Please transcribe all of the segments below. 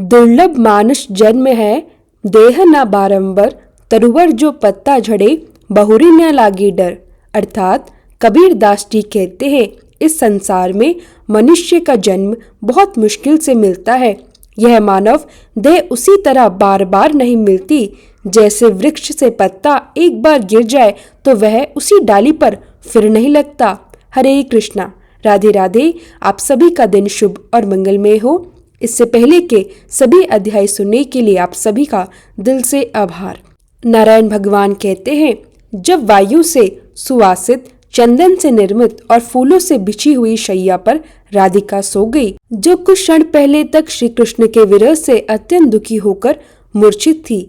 दुर्लभ मानुष जन्म है, देह न बारंबर, तरुवर जो पत्ता झड़े, बहुरी न लागे डर। अर्थात कबीर दास जी कहते हैं, इस संसार में मनुष्य का जन्म बहुत मुश्किल से मिलता है। यह मानव देह उसी तरह बार बार नहीं मिलती, जैसे वृक्ष से पत्ता एक बार गिर जाए तो वह उसी डाली पर फिर नहीं लगता। हरे कृष्णा, राधे राधे। आप सभी का दिन शुभ और मंगलमय हो। इससे पहले के सभी अध्याय सुनने के लिए आप सभी का दिल से आभार। नारायण भगवान कहते हैं, जब वायु से सुवासित, चंदन से निर्मित और फूलों से बिछी हुई शैया पर राधिका सो गई, जो कुछ क्षण पहले तक श्री कृष्ण के विरह से अत्यंत दुखी होकर मूर्छित थी,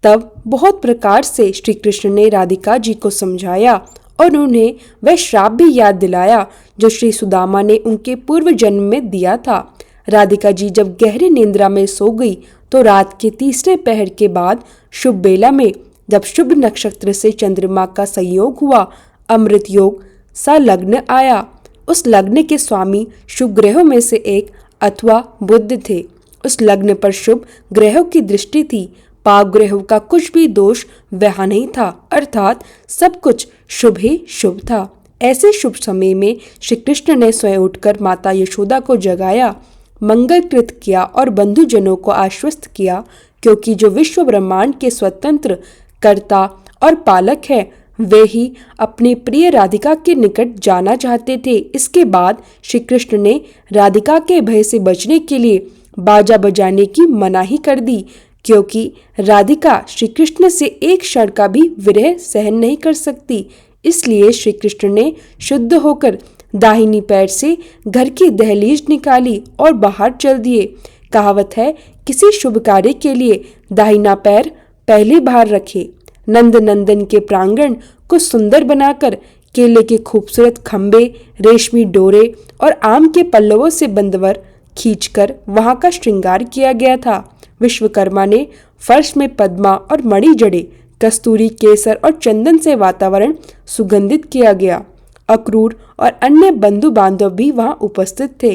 तब बहुत प्रकार से श्री कृष्ण ने राधिका जी को समझाया और उन्हें वह श्राप भी याद दिलाया जो श्री सुदामा ने उनके पूर्व जन्म में दिया था। राधिका जी जब गहरी निंद्रा में सो गई तो रात के तीसरे पहर के बाद शुभ बेला में, जब शुभ नक्षत्र से चंद्रमा का संयोग हुआ, अमृत योग सा लग्न आया। उस लग्न के स्वामी शुभ ग्रहों में से एक अथवा बुध थे। उस लग्न पर शुभ ग्रहों की दृष्टि थी। पाप ग्रहों का कुछ भी दोष वहाँ नहीं था, अर्थात सब कुछ शुभ ही शुभ था। ऐसे शुभ समय में श्री कृष्ण ने स्वयं उठकर माता यशोदा को जगाया, मंगलकृत किया और बंधुजनों को आश्वस्त किया, क्योंकि जो विश्व ब्रह्मांड के स्वतंत्र कर्ता और पालक है, वे ही अपनी प्रिय राधिका के निकट जाना चाहते थे। इसके बाद श्री कृष्ण ने राधिका के भय से बचने के लिए बाजा बजाने की मनाही कर दी, क्योंकि राधिका श्री कृष्ण से एक क्षण का भी विरह सहन नहीं कर सकती। इसलिए श्री कृष्ण ने शुद्ध होकर दाहिनी पैर से घर की दहलीज निकाली और बाहर चल दिए। कहावत है, किसी शुभ कार्य के लिए दाहिना पैर पहले बाहर रखे। नंद नंदन के प्रांगण को सुंदर बनाकर केले के खूबसूरत खंबे, रेशमी डोरे और आम के पल्लवों से बंदवर खींचकर वहां का श्रृंगार किया गया था। विश्वकर्मा ने फर्श में पद्मा और मणि जड़े, कस्तूरी, केसर और चंदन से वातावरण सुगंधित किया गया। अक्रूर और अन्य बंधु बांधव भी वहां उपस्थित थे।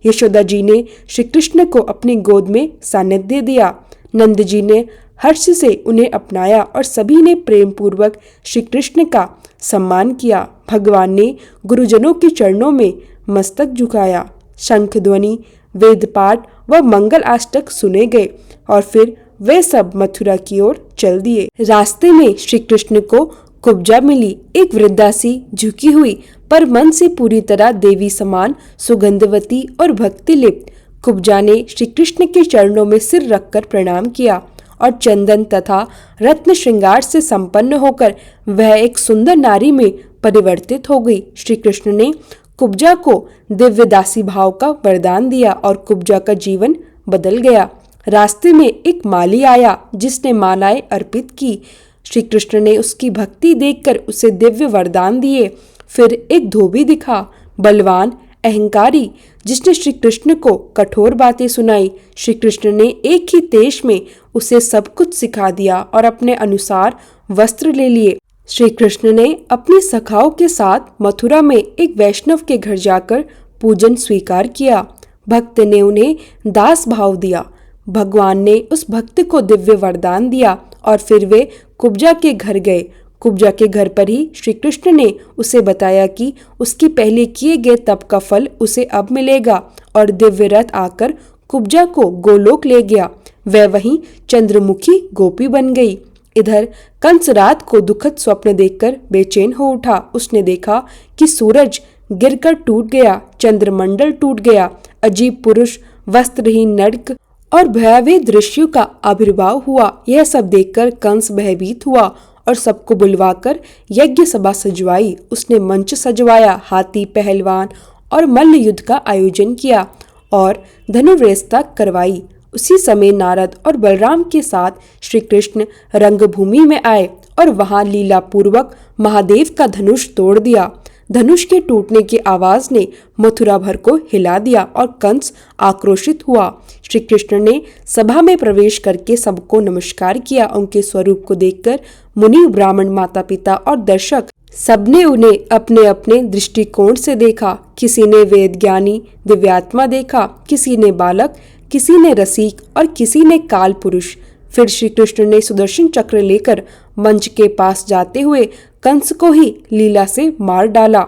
यशोदा जी ने श्री कृष्ण को अपनी गोद में सानिध्य दिया। नंद जी ने हर्ष से उन्हें अपनाया और सभी ने प्रेम पूर्वक श्री कृष्ण का सम्मान किया। भगवान ने गुरुजनों के चरणों में मस्तक झुकाया। शंख ध्वनि, वेद पाठ व मंगल अष्टक सुने गए और फिर वे सब मथुरा की ओर चल दिए। रास्ते में श्री कृष्ण को कुब्जा मिली, एक वृद्धा सी, झुकी हुई पर मन से पूरी तरह देवी समान, सुगंधवती और भक्ति लिप्त। कुब्जा ने श्री कृष्ण के चरणों में सिर रखकर प्रणाम किया और चंदन तथा रत्न श्रृंगार से संपन्न होकर वह एक सुंदर नारी में परिवर्तित हो गई। श्री कृष्ण ने कुब्जा को दिव्य दासी भाव का वरदान दिया और कुब्जा का जीवन बदल गया। रास्ते में एक माली आया जिसने मालाएं अर्पित की। श्री कृष्ण ने उसकी भक्ति देखकर उसे दिव्य वरदान दिए। फिर एक धोबी दिखा, बलवान, अहंकारी, जिसने श्री कृष्ण को कठोर बातें सुनाई। श्री कृष्ण ने एक ही देश में उसे सब कुछ सिखा दिया और अपने अनुसार वस्त्र ले लिए। श्री कृष्ण ने अपनी सखाओं के साथ मथुरा में एक वैष्णव के घर जाकर पूजन स्वीकार किया। भक्त ने उन्हें दास भाव दिया। भगवान ने उस भक्त को दिव्य वरदान दिया और फिर वे कुब्जा के घर गए। कुब्जा के घर पर ही श्री कृष्ण ने उसे बताया कि उसके पहले किए गए तप का फल उसे अब मिलेगा और दिव्य रथ आकर कुब्जा को गोलोक ले गया। वह वहीं चंद्रमुखी गोपी बन गई। इधर कंस रात को दुखद स्वप्न देखकर बेचैन हो उठा। उसने देखा कि सूरज गिरकर टूट गया, चंद्रमंडल टूट गया, अजीब पुरुष, वस्त्रहीन नरक और भयावह दृश्यों का आविर्भाव हुआ। यह सब देखकर कंस भयभीत हुआ और सबको बुलवाकर यज्ञ सभा सजवाई। उसने मंच सजवाया, हाथी, पहलवान और मल्ल युद्ध का आयोजन किया और धनुर्वेशता करवाई। उसी समय नारद और बलराम के साथ श्री कृष्ण रंगभूमि में आए और वहां लीला पूर्वक महादेव का धनुष तोड़ दिया। धनुष के टूटने की आवाज ने मथुरा भर को हिला दिया और कंस आक्रोशित हुआ। श्री कृष्ण ने सभा में प्रवेश करके सबको नमस्कार किया। उनके स्वरूप को देखकर मुनि, ब्राह्मण, माता पिता और दर्शक सबने उन्हें अपने अपने दृष्टिकोण से देखा। किसी ने वेद ज्ञानी दिव्यात्मा देखा, किसी ने बालक, किसी ने रसिक और किसी ने काल पुरुष। फिर श्री कृष्ण ने सुदर्शन चक्र लेकर मंच के पास जाते हुए कंस को ही लीला से मार डाला।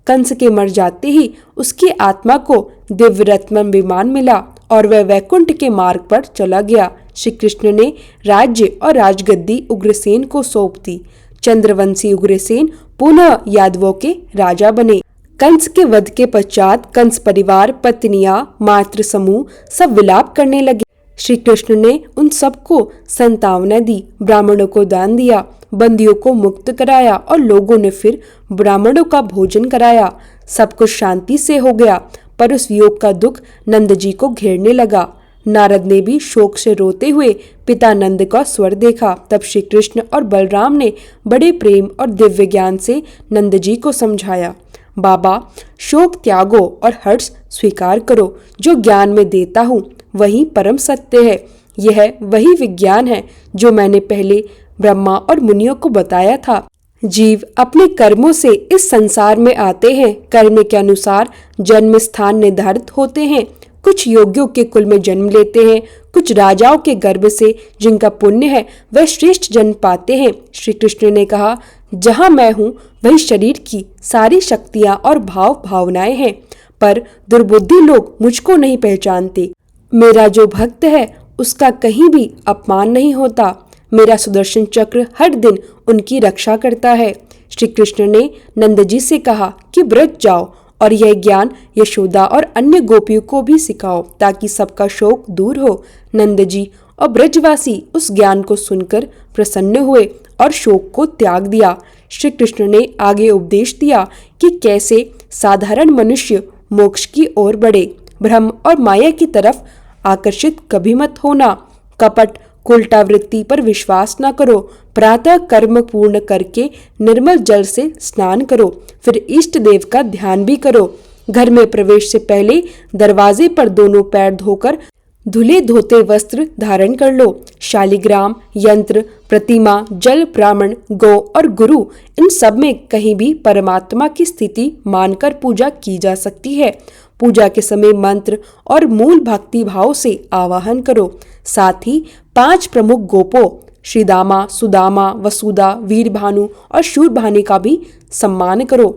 कंस के मर जाते ही उसकी आत्मा को दिव्य रत्न विमान मिला और वह वैकुंठ के मार्ग पर चला गया। श्री कृष्ण ने राज्य और राजगद्दी उग्रसेन को सौंप दी। चंद्रवंशी उग्रसेन पुनः यादवों के राजा बने। कंस के वध के पश्चात कंस परिवार, पत्नियां, मातृ समूह सब विलाप करने लगे। श्री कृष्ण ने उन सबको संतावना दी, ब्राह्मणों को दान दिया, बंदियों को मुक्त कराया और लोगों ने फिर ब्राह्मणों का भोजन कराया। सब कुछ शांति से हो गया, पर उस वियोग का दुख नंद जी को घेरने लगा। नारद ने भी शोक से रोते हुए पिता नंद का स्वर देखा। तब श्री कृष्ण और बलराम ने बड़े प्रेम और दिव्य ज्ञान से नंद जी को समझाया, बाबा, शोक त्यागो और हर्ष स्वीकार करो। जो ज्ञान में देता हूँ वही परम सत्य है। यह वही विज्ञान है जो मैंने पहले ब्रह्मा और मुनियों को बताया था। जीव अपने कर्मों से इस संसार में आते हैं। कर्म के अनुसार जन्म स्थान निर्धारित होते हैं। कुछ योगियों के कुल में जन्म लेते हैं, कुछ राजाओं के गर्भ से जिनका पुण्य है वह श्रेष्ठ जन्म पाते हैं। श्री कृष्ण ने कहा, जहाँ मैं हूँ वही शरीर की सारी शक्तियाँ और भाव भावनाएं हैं, पर दुर्बुद्धि लोग मुझको नहीं पहचानते। मेरा जो भक्त है उसका कहीं भी अपमान नहीं होता। मेरा सुदर्शन चक्र हर दिन उनकी रक्षा करता है। श्री कृष्ण ने नंद जी से कहा कि ब्रज जाओ और यह ज्ञान यशोदा और अन्य गोपियों को भी सिखाओ ताकि सबका शोक दूर हो। नंद जी और ब्रजवासी उस ज्ञान को सुनकर प्रसन्न हुए और शोक को त्याग दिया। श्री कृष्ण ने आगे उपदेश दिया कि कैसे साधारण मनुष्य मोक्ष की ओर बढ़े। भ्रम और माया की तरफ आकर्षित कभी मत होना। कपट, उल्टा वृत्ति पर विश्वास न करो। प्रातः कर्म पूर्ण करके निर्मल जल से स्नान करो, फिर इष्ट देव का ध्यान भी करो। घर में प्रवेश से पहले दरवाजे पर दोनों पैर धोकर धुले धोते वस्त्र धारण कर लो। शालिग्राम, यंत्र, प्रतिमा, जल, ब्राह्मण, गौ और गुरु, इन सब में कहीं भी परमात्मा की स्थिति मानकर पूजा की जा सकती है। पूजा के समय मंत्र और मूल भक्ति भाव से आवाहन करो। साथ ही 5 प्रमुख गोपों श्रीदामा, सुदामा, वसुदा, वीरभानु और शूरभानु का भी सम्मान करो।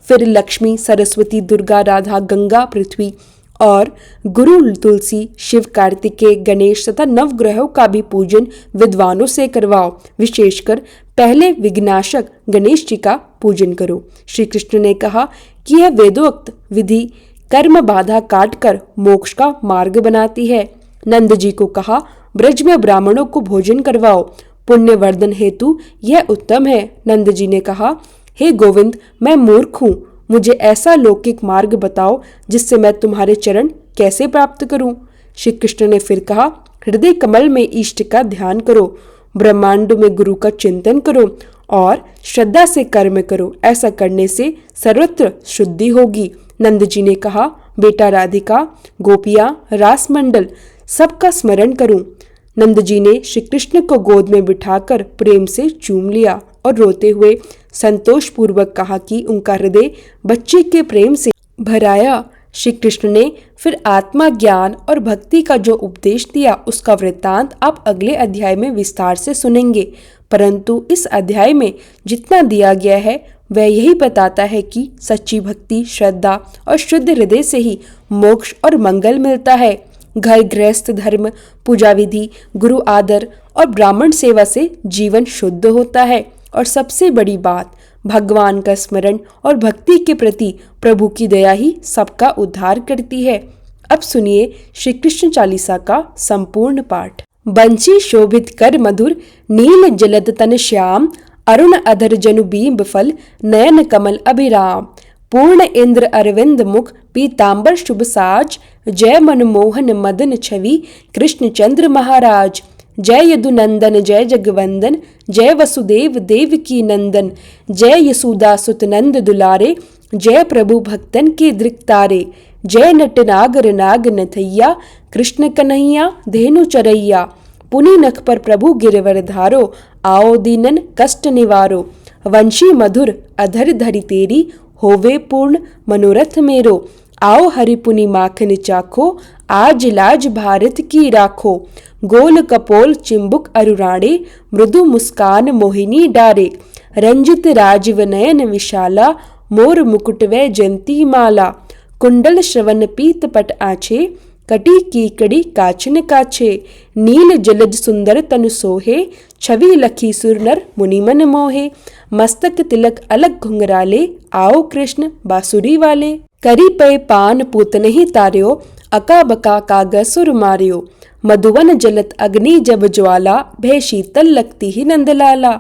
फिर लक्ष्मी, सरस्वती, दुर्गा, राधा, गंगा, पृथ्वी और गुरु तुलसी, शिव, कार्तिकेय, गणेश तथा नवग्रहों का भी पूजन विद्वानों से करवाओ। विशेषकर पहले विघ्नाशक गणेश जी का पूजन करो। श्री कृष्ण ने कहा कि यह वेदोक्त विधि कर्म बाधा काटकर मोक्ष का मार्ग बनाती है। नंद जी को कहा, ब्रज में ब्राह्मणों को भोजन करवाओ, पुण्य वर्धन हेतु यह उत्तम है। नंद जी ने कहा, हे गोविंद, मैं मूर्ख हूँ, मुझे ऐसा लौकिक मार्ग बताओ जिससे मैं तुम्हारे चरण कैसे प्राप्त करूं। श्री कृष्ण ने फिर कहा, हृदय कमल में इष्ट का ध्यान करो, ब्रह्मांड में गुरु का चिंतन करो और श्रद्धा से कर्म करो। ऐसा करने से सर्वत्र शुद्धि होगी। नंद जी ने कहा, बेटा राधिका, गोपियां, रास मंडल सबका स्मरण करूं। नंद जी ने श्री कृष्ण को गोद में बिठाकर प्रेम से चूम लिया और रोते हुए संतोष पूर्वक कहा कि उनका हृदय बच्चे के प्रेम से भराया। श्री कृष्ण ने फिर आत्मा ज्ञान और भक्ति का जो उपदेश दिया उसका वृत्तांत आप अगले अध्याय में विस्तार से सुनेंगे, परंतु इस अध्याय में जितना दिया गया है वह यही बताता है कि सच्ची भक्ति, श्रद्धा और शुद्ध हृदय से ही मोक्ष और मंगल मिलता है। घर गृहस्थ धर्म, पूजा विधि, गुरु आदर और ब्राह्मण सेवा से जीवन शुद्ध होता है और सबसे बड़ी बात, भगवान का स्मरण और भक्ति के प्रति प्रभु की दया ही सबका उद्धार करती है। अब सुनिए श्री कृष्ण चालीसा का संपूर्ण पाठ। बंशी शोभित कर मधुर, नील जलद तन श्याम, अरुण अधर जनु बींब फल, नयन कमल अभिराम। पूर्ण इंद्र अरविंद मुख, पीतांबर शुभ साज, जय मनमोहन मदन छवि, कृष्ण चंद्र महाराज। जय यदुनंदन जय जगवंदन, जय वसुदेव देवकी नंदन, जय यशोदा सुत नंद दुलारे, जय प्रभु भक्तन के दृक्तारे। जय नटनागर नाग नथैया, कृष्ण कन्हैया धेनु चरैया। पुनि नख पर प्रभु गिरवर धारो, आओ दीनन कष्ट निवारो। वंशी मधुर अधर धरि तेरी, होवे पूर्ण मनोरथ मेरो। आओ हरिपुनि माखन चाखो, आज लाज भारत की राखो। गोल कपोल चिंबुक अरुराणे, मृदु मुस्कान मोहिनी डारे। रंजित राजीव नयन विशाला, मोर मुकुट वै जयंती माला। कुंडल श्रवण पीत पट आछे, कटी कीकड़ी काचन काछे। नील जलज सुंदर तनु सोहे, छवि लखी सुर नर मुनि मन मोहे। मस्तक तिलक अलग घुंघराले, आओ कृष्ण बांसुरी वाले। करी पे पान पूत नहीं तार्यो, अका बका कागा सुर मार्यो। मधुवन जलत अग्नि जब ज्वाला, भय शीतल लगती ही नंदलाला।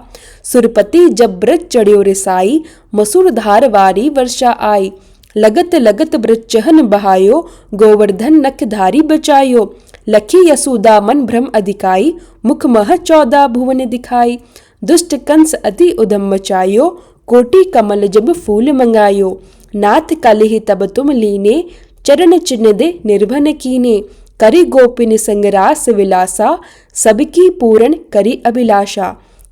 सुरपति जब ब्रज चढ़्यो रिसाई, मसूर धार वारी वर्षा आई। लगत लगत ब्रज चहन बहायो, गोवर्धन नख धारी बचायो। लखी यसुदा मन भ्रम अधिकाई, मुख मह 14 भुवन दिखाई। दुष्ट कंस अति उधम मचायो, कोटि कमल जब फूल मंगायो। नाथ कलिहि तब तुम लीने, चरण चिन्ह दे निर्भन कीने। करी गोपिन संगरास विलासा, सबकी पूर्ण करी अभिलाषा।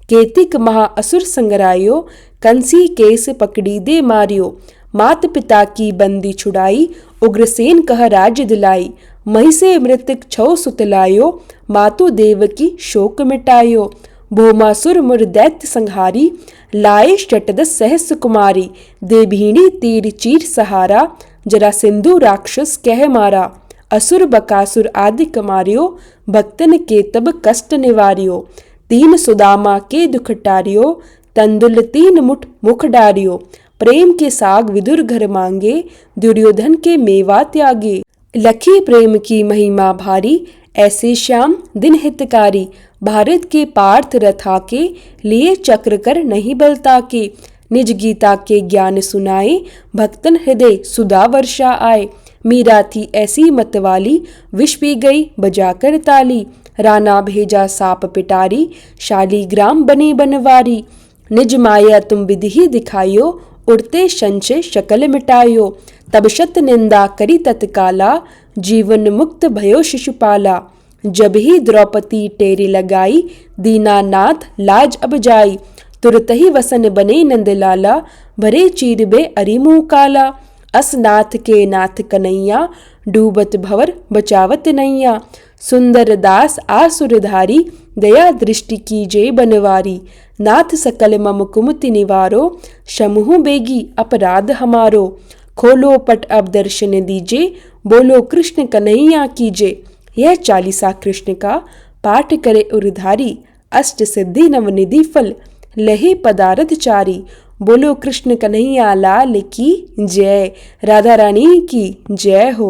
केतिक महा असुर संगरायो, कंसी केस पकड़ी दे मारियो। मात पिता की बंदी छुड़ाई, उग्रसेन कह राज दिलाई। मही से मृतक छौ सुत लायो, मातु देव की शोक मिटायो। भौमासुर मुर दैत्य संहारी, लाए शतदस सहस्र कुमारी। देवहीणी तीर चीर सहारा, जरा सिंधु राक्षस कह मारा। असुर बकासुर आदि कमारियो, भक्तन के तब कष्ट निवारियो। तीन सुदामा के दुख टारियो, तंदुल 3 मुठ मुख डारियो। प्रेम के साग विदुर घर मांगे, दुर्योधन के मेवा त्यागे। लखी प्रेम की महिमा भारी, ऐसे श्याम दिन हितकारी। भारत के पार्थ रथा के, लिए चक्र कर नहीं बलता के। निज गीता के ज्ञान सुनाए, भक्तन हृदय सुधा वर्षा आए। मीरा थी ऐसी मतवाली, विष पी गई बजाकर ताली। राणा भेजा साप पिटारी, शालीग्राम बने बनवारी। निज माया तुम विधि दिखायो, उड़ते संशय शकल मिटायो। तब शत निंदा करी तत्काला, जीवन मुक्त भयो शिशुपाला। जब ही द्रौपदी टेरी लगाई, दीनानाथ लाज अब जाई। तुरत ही वसन बने नंदलाला, भरे चीर बे अरिमु काला। असनाथ के नाथ कन्हैया, डूबत भवर बचावत नैया। सुंदर दास आसुरधारी, दया दृष्टि कीजे बनवारी। नाथ सकल मम कुमति निवारो, शमुहु बेगी अपराध हमारो। खोलो पट अब दर्शन दीजे, बोलो कृष्ण कन्हैया कीजे। यह 40 कृष्ण का पाठ करे उरधारी, अष्ट सिद्धि नवनिधि फल, लहे पदारथ चारी। बोलो कृष्ण कन्हैया लाल की जय, राधा रानी की जय हो।